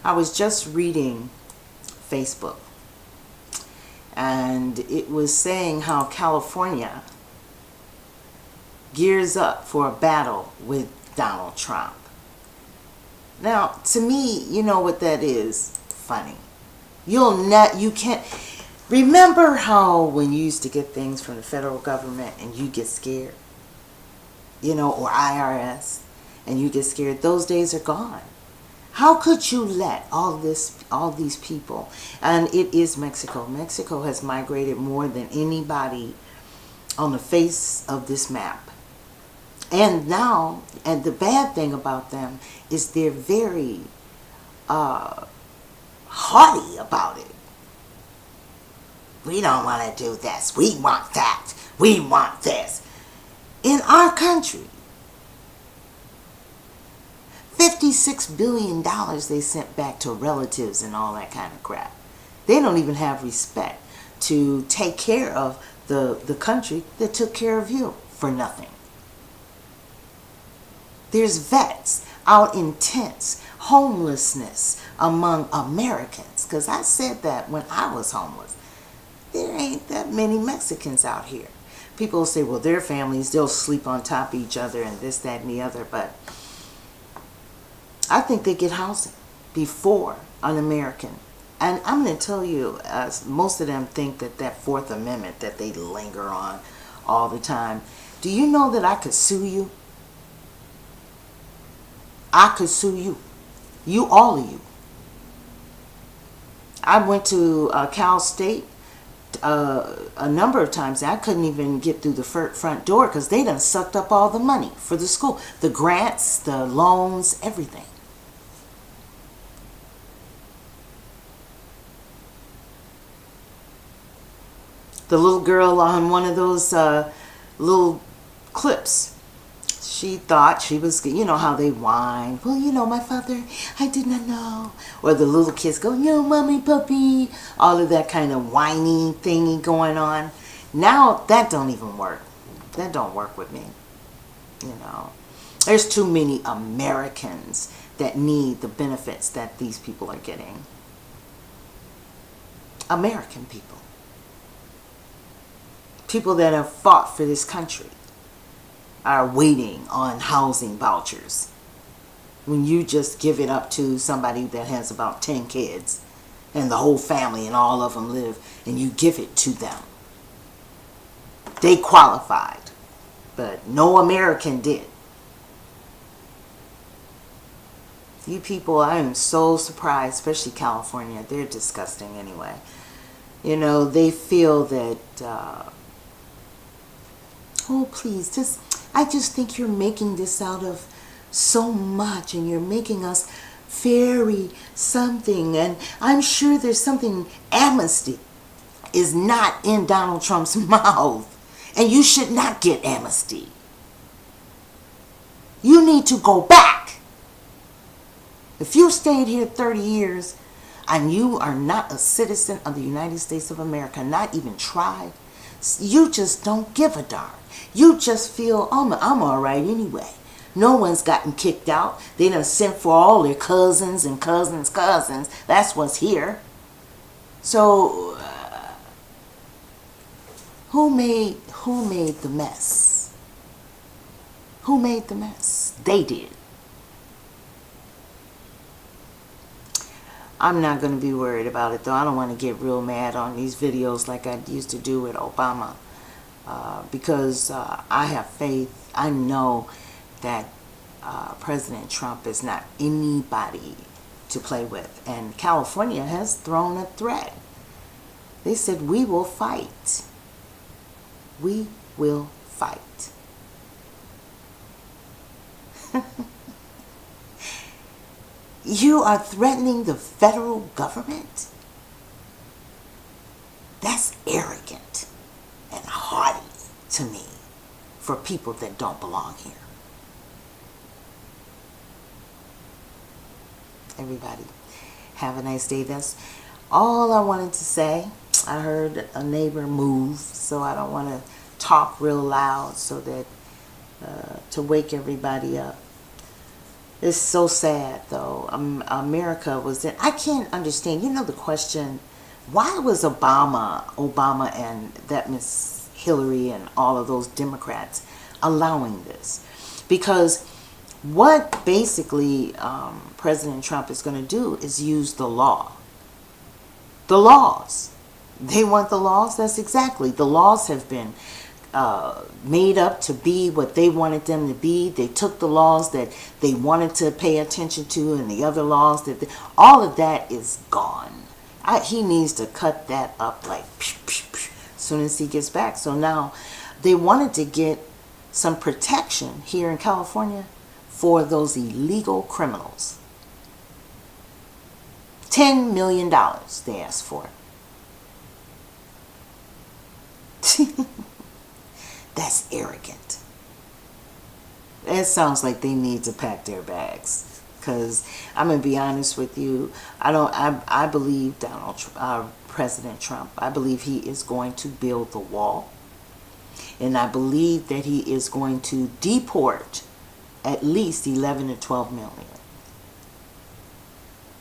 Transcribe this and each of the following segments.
I was just reading Facebook, and it was saying how California gears up for a battle with Donald Trump. Now, to me, you know what that is? Funny. You can't remember how when you used to get things from the federal government and you get scared, or IRS, and you get scared. Those days are gone. How could you let all these people, and it is Mexico. Mexico has migrated more than anybody on the face of this map. And now, and the bad thing about them is they're very haughty about it. We don't want to do this. We want that. We want this. In our country, $56 billion they sent back to relatives and all that kind of crap. They don't even have respect to take care of the country that took care of you for nothing. There's vets out in tents, homelessness among Americans. Because I said that when I was homeless. There ain't that many Mexicans out here. People say, well, their families, they'll sleep on top of each other and this, that, and the other. But I think they get housing before an American. And I'm going to tell you, most of them think that Fourth Amendment that they linger on all the time. Do you know that I could sue you? I could sue you. All of you. I went to Cal State a number of times. I couldn't even get through the front door because they done sucked up all the money for the school. The grants, the loans, everything. The little girl on one of those little clips, she thought she was, how they whine. Well, my father, I did not know. Or the little kids go, mommy, puppy. All of that kind of whiny thingy going on. Now, that don't even work. That don't work with me. There's too many Americans that need the benefits that these people are getting. American people. People that have fought for this country are waiting on housing vouchers when you just give it up to somebody that has about 10 kids and the whole family and all of them live, and you give it to them. They qualified, but no American did. You people, I am so surprised, especially California. They're disgusting anyway. They feel that oh, please, I just think you're making this out of so much, and you're making us very something, and I'm sure there's something. Amnesty is not in Donald Trump's mouth, and you should not get amnesty. You need to go back. If you stayed here 30 years and you are not a citizen of the United States of America, not even tried, you just don't give a darn. You just feel, I'm all right anyway. No one's gotten kicked out. They done sent for all their cousins and cousins' cousins. That's what's here. So, who made the mess? Who made the mess? They did. I'm not going to be worried about it, though. I don't want to get real mad on these videos like I used to do with Obama. Because I have faith. I know that President Trump is not anybody to play with. And California has thrown a threat. They said, we will fight. We will fight. You are threatening the federal government? That's arrogant and haughty to me for people that don't belong here. Everybody, have a nice day. That's all I wanted to say. I heard a neighbor move, so I don't want to talk real loud so that to wake everybody up. It's so sad, though. America was in. I can't understand. You know the question: why was Obama, and that Miss Hillary and all of those Democrats allowing this? Because what basically President Trump is going to do is use the law. The laws. They want the laws. That's exactly. The laws have been made up to be what they wanted them to be. They took the laws that they wanted to pay attention to and the other laws all of that is gone. He needs to cut that up like as soon as he gets back. So now they wanted to get some protection here in California for those illegal criminals. $10 million they asked for. That's arrogant. It sounds like they need to pack their bags. Because I'm gonna be honest with you, I believe President Trump. I believe he is going to build the wall, and I believe that he is going to deport at least 11 to 12 million.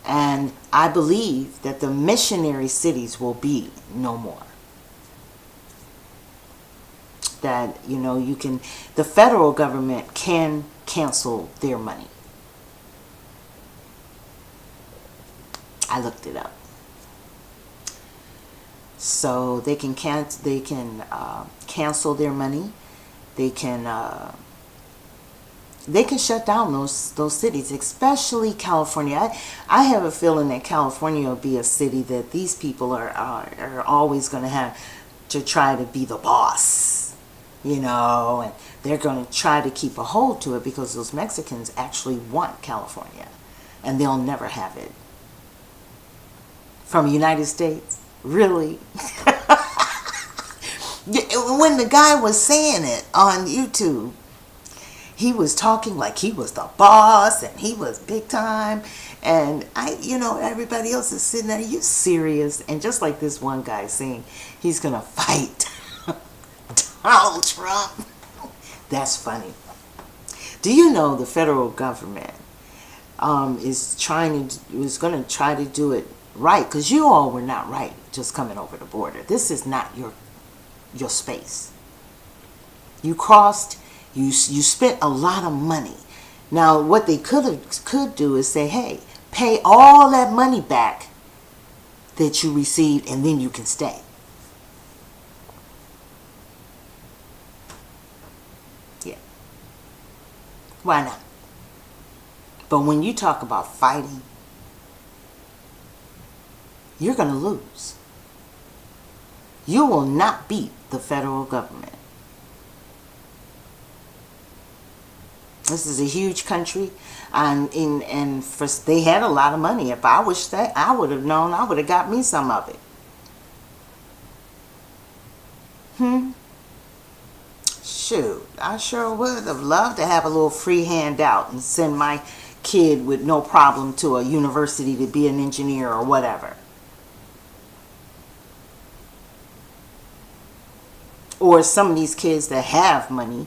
And I believe that the missionary cities will be no more. That, the federal government can cancel their money. I looked it up. So they can cancel their money. They can shut down those cities, especially California. I have a feeling that California will be a city that these people are always going to have to try to be the boss, and they're going to try to keep a hold to it because those Mexicans actually want California, and they'll never have it. From the United States? Really? When the guy was saying it on YouTube, he was talking like he was the boss and he was big time. And everybody else is sitting there, are you serious? And just like this one guy saying he's going to fight Donald Trump. That's funny. Do you know the federal government is going to try to do it right? Because you all were not right just coming over the border. This is not your space. You crossed. You spent a lot of money. Now, what they could do is say, hey, pay all that money back that you received, and then you can stay. Yeah. Why not? But when you talk about fighting, you're going to lose. You will not beat the federal government. This is a huge country, and they had a lot of money. If I wish that I would have known, I would have got me some of it. Shoot, I sure would have loved to have a little free handout and send my kid with no problem to a university to be an engineer or whatever. Or some of these kids that have money,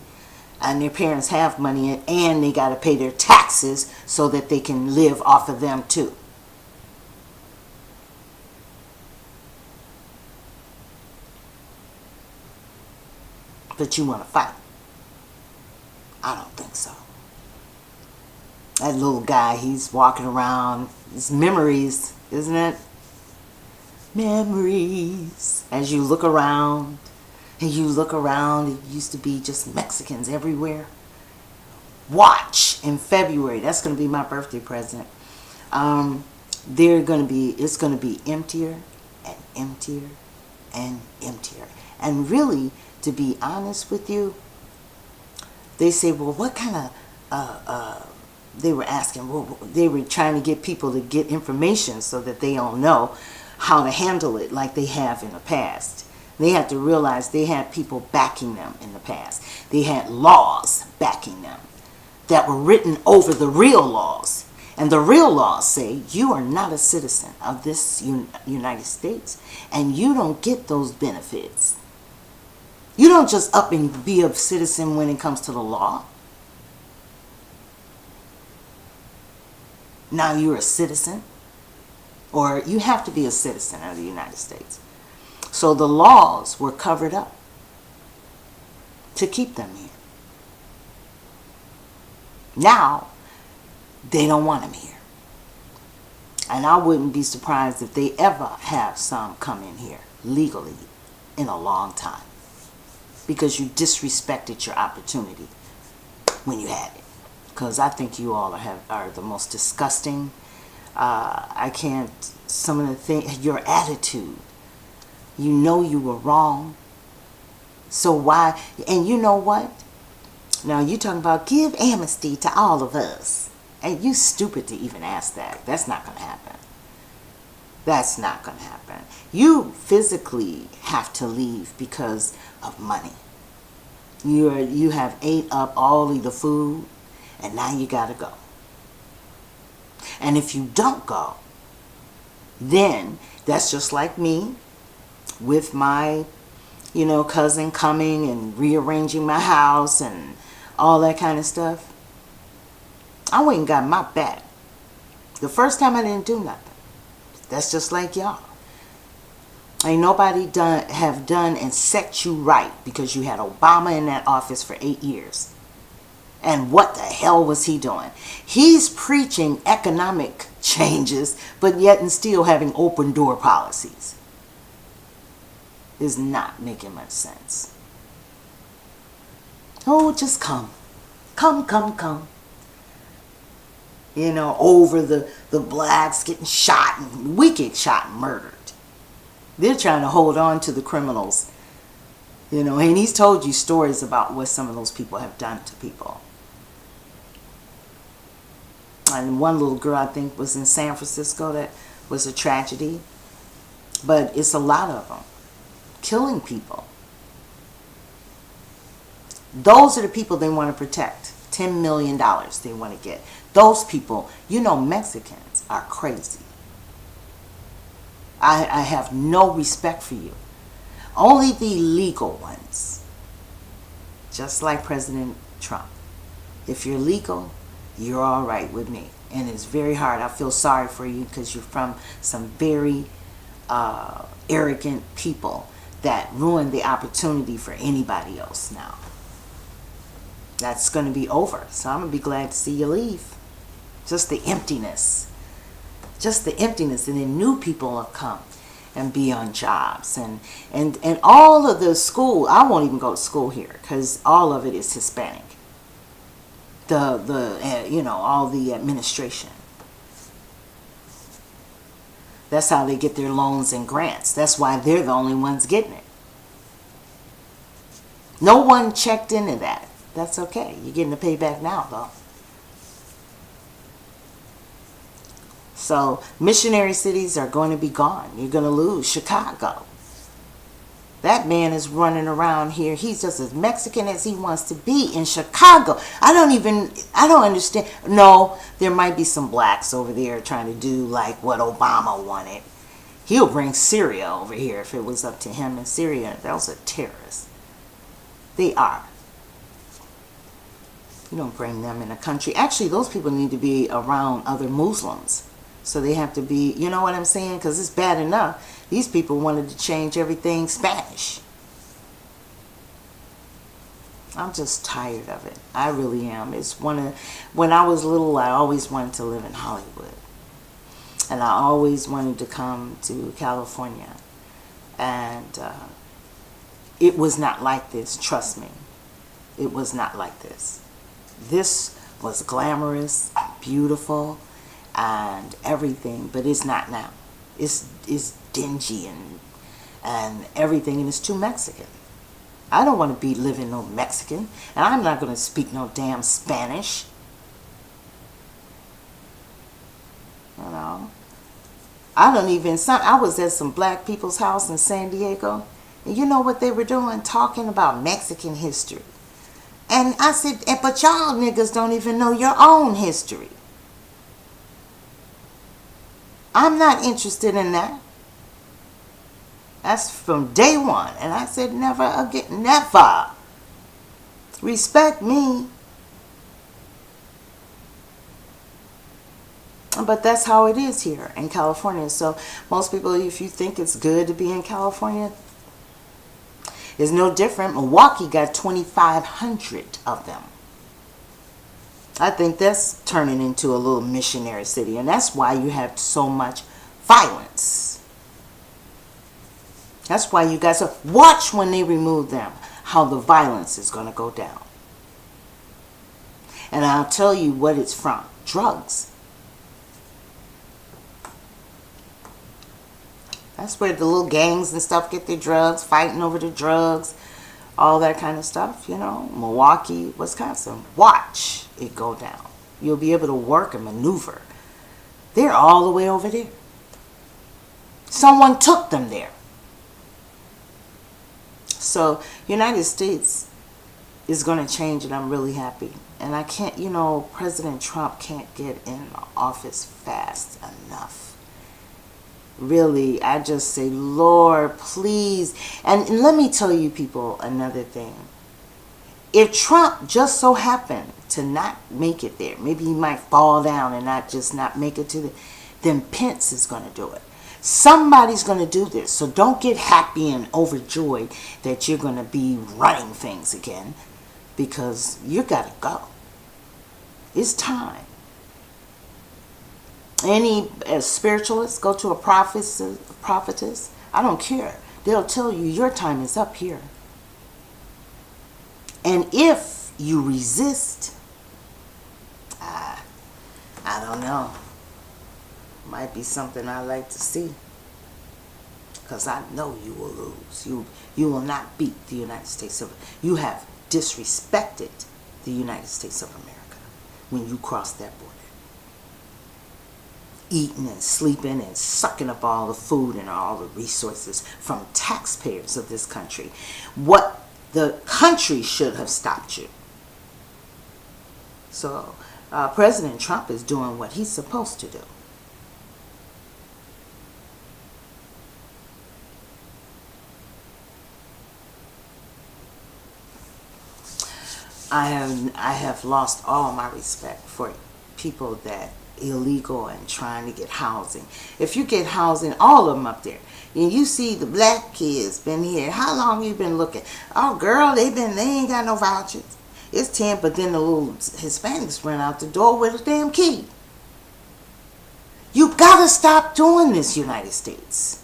and their parents have money, and they got to pay their taxes so that they can live off of them too. But you want to fight? I don't think so. That little guy, he's walking around. It's memories, isn't it? Memories. As you look around. And you look around, it used to be just Mexicans everywhere. Watch in February. That's going to be my birthday present. It's going to be emptier and emptier and emptier. And really, to be honest with you, they say, well, what kind of, they were asking, well, they were trying to get people to get information so that they don't know how to handle it like they have in the past. They have to realize they had people backing them in the past. They had laws backing them that were written over the real laws. And the real laws say you are not a citizen of this United States, and you don't get those benefits. You don't just up and be a citizen when it comes to the law. Now you're a citizen, or you have to be a citizen of the United States. So the laws were covered up to keep them here. Now, they don't want them here. And I wouldn't be surprised if they ever have some come in here legally in a long time. Because you disrespected your opportunity when you had it. Because I think you all are the most disgusting. I can't, some of the things, your attitude. You know you were wrong. So why, and you know what? Now you talking about give amnesty to all of us. And you stupid to even ask that. That's not going to happen. That's not going to happen. You physically have to leave because of money. You have ate up all of the food, and now you got to go. And if you don't go, then that's just like me with my, cousin coming and rearranging my house and all that kind of stuff. I went and got my back. The first time I didn't do nothing. That's just like y'all. Ain't nobody have done and set you right because you had Obama in that office for 8 years. And what the hell was he doing? He's preaching economic changes, but yet and still having open door policies. Is not making much sense. Oh, just come. Come. Over the blacks getting shot, and we get shot and murdered. They're trying to hold on to the criminals. And he's told you stories about what some of those people have done to people. And one little girl, I think, was in San Francisco. That was a tragedy. But it's a lot of them. Killing people. Those are the people they want to protect. $10 million they want to get. Those people, Mexicans are crazy. I have no respect for you. Only the legal ones. Just like President Trump. If you're legal, you're all right with me. And it's very hard. I feel sorry for you because you're from some very arrogant people that ruin the opportunity for anybody else now. That's going to be over. So I'm going to be glad to see you leave. Just the emptiness. Just the emptiness. And then new people will come and be on jobs. And all of the school, I won't even go to school here because all of it is Hispanic. All the administration. That's how they get their loans and grants. That's why they're the only ones getting it. No one checked into that. That's okay. You're getting the payback now, though. So, missionary cities are going to be gone. You're going to lose Chicago. That man is running around here. He's just as Mexican as he wants to be in Chicago. I don't understand. No, there might be some blacks over there trying to do like what Obama wanted. He'll bring Syria over here if it was up to him in Syria. Those are terrorists. They are. You don't bring them in a country. Actually, those people need to be around other Muslims. So they have to be, you know what I'm saying? Because it's bad enough. These people wanted to change everything Spanish. I'm just tired of it. I really am. When I was little, I always wanted to live in Hollywood. And I always wanted to come to California. And it was not like this, trust me. It was not like this. This was glamorous, beautiful, and everything, but it's not now. It's dingy and everything, and it's too Mexican. I don't want to be living no Mexican, and I'm not going to speak no damn Spanish. I was at some black people's house in San Diego, and you know what they were doing? Talking about Mexican history. And I said, but y'all niggas don't even know your own history. I'm not interested in that. That's from day one. And I said, never again. Never. Respect me. But that's how it is here in California. So most people, if you think it's good to be in California, it's no different. Milwaukee got 2,500 of them. I think that's turning into a little missionary city, and that's why you have so much violence. That's why you guys watch when they remove them, how the violence is going to go down. And I'll tell you what it's from. Drugs. That's where the little gangs and stuff get their drugs, fighting over the drugs, all that kind of stuff, you know. Milwaukee, Wisconsin. Watch it go down. You'll be able to work and maneuver. They're all the way over there. Someone took them there. So, United States is going to change, and I'm really happy. And I can't, you know, President Trump can't get in office fast enough. Really, I just say, Lord, please. And let me tell you people another thing. If Trump just so happened to not make it there, maybe he might fall down and not make it to the, then Pence is going to do it. Somebody's going to do this. So don't get happy and overjoyed that you're going to be running things again, because you got to go. It's time. Any spiritualist, go to a prophetess, I don't care. They'll tell you your time is up here. And if you resist, I don't know. Might be something I like to see. Because I know you will lose. You will not beat the United States of America. You have disrespected the United States of America when you cross that border. Eating and sleeping and sucking up all the food and all the resources from taxpayers of this country. What the country should have stopped you. So President Trump is doing what he's supposed to do. I have lost all my respect for people that illegal and trying to get housing. If you get housing, all of them up there, and you see the black kids been here, how long you been looking? Oh girl, they ain't got no vouchers. It's 10, but then the little Hispanics run out the door with a damn key. You gotta stop doing this, United States.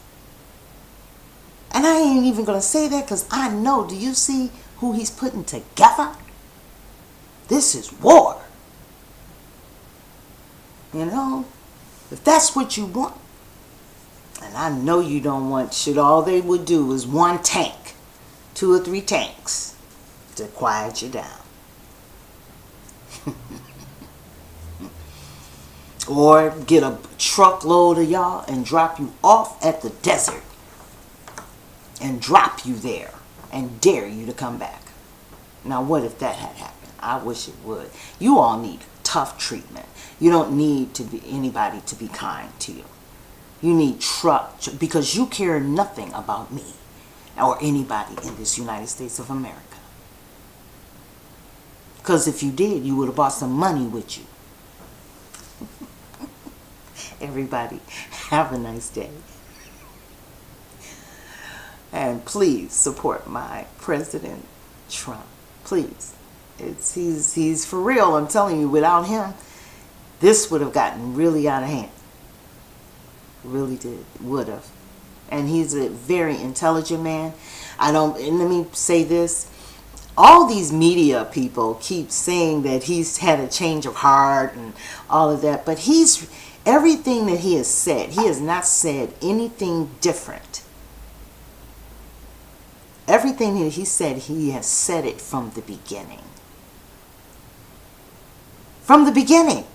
And I ain't even gonna say that because I know, do you see who he's putting together? This is war. You know, if that's what you want, and I know you don't want shit, all they would do is one tank, 2 or 3 tanks to quiet you down. Or get a truckload of y'all and drop you off at the desert and drop you there and dare you to come back. Now what if that had happened? I wish it would. You all need tough treatment. You don't need to be anybody to be kind to you. You need because you care nothing about me or anybody in this United States of America. Because if you did, you would have brought some money with you. Everybody, have a nice day. And please support my President Trump. Please. He's for real. I'm telling you, without him, this would have gotten really out of hand. Really would have. And he's a very intelligent man. And let me say this. All these media people keep saying that he's had a change of heart and all of that. But everything that he has said, he has not said anything different. Everything that he said, he has said it from the beginning. From the beginning.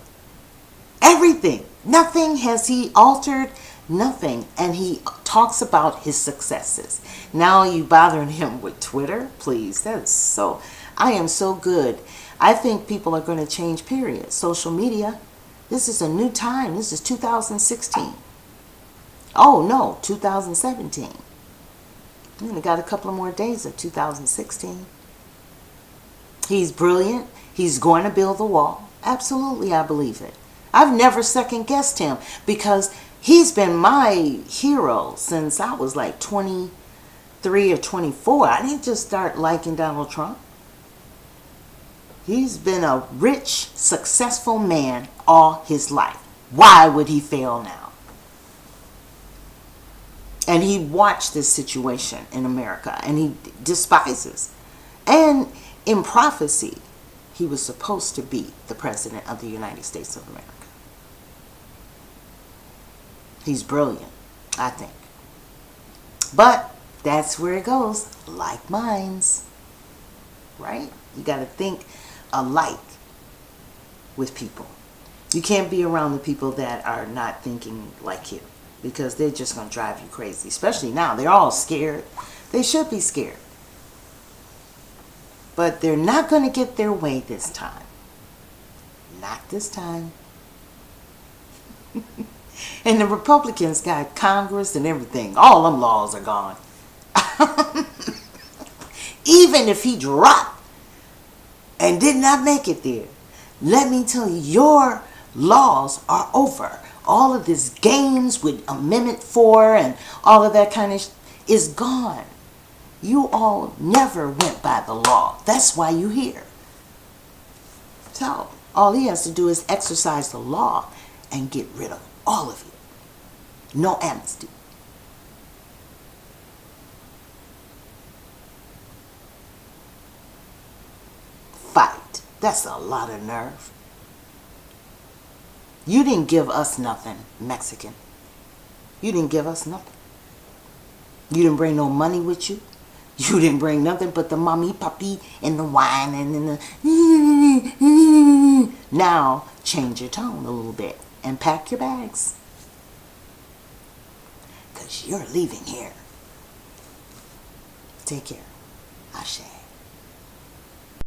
Everything. Nothing has he altered. Nothing. And he talks about his successes. Now you bothering him with Twitter? Please. That is so... I am so good. I think people are going to change, period. Social media. This is a new time. This is 2016. Oh, no. 2017. We only got a couple of more days of 2016. He's brilliant. He's going to build the wall. Absolutely, I believe it. I've never second guessed him because he's been my hero since I was like 23 or 24. I didn't just start liking Donald Trump. He's been a rich, successful man all his life. Why would he fail now? And he watched this situation in America and he despises. And in prophecy, he was supposed to be the president of the United States of America. He's brilliant, I think. But that's where it goes. Like minds. Right? You got to think alike with people. You can't be around the people that are not thinking like you, because they're just going to drive you crazy. Especially now. They're all scared. They should be scared. But they're not going to get their way this time. Not this time. And the Republicans got Congress and everything. All them laws are gone. Even if he dropped and did not make it there, let me tell you, your laws are over. All of this games with Amendment 4 and all of that kind of is gone. You all never went by the law. That's why you're here. So, all he has to do is exercise the law and get rid of all of you. No amnesty. Fight. That's a lot of nerve. You didn't give us nothing, Mexican. You didn't give us nothing. You didn't bring no money with you. You didn't bring nothing but the mommy, papi, and the wine, and the... Now, change your tone a little bit and pack your bags. Because you're leaving here. Take care. Ashe.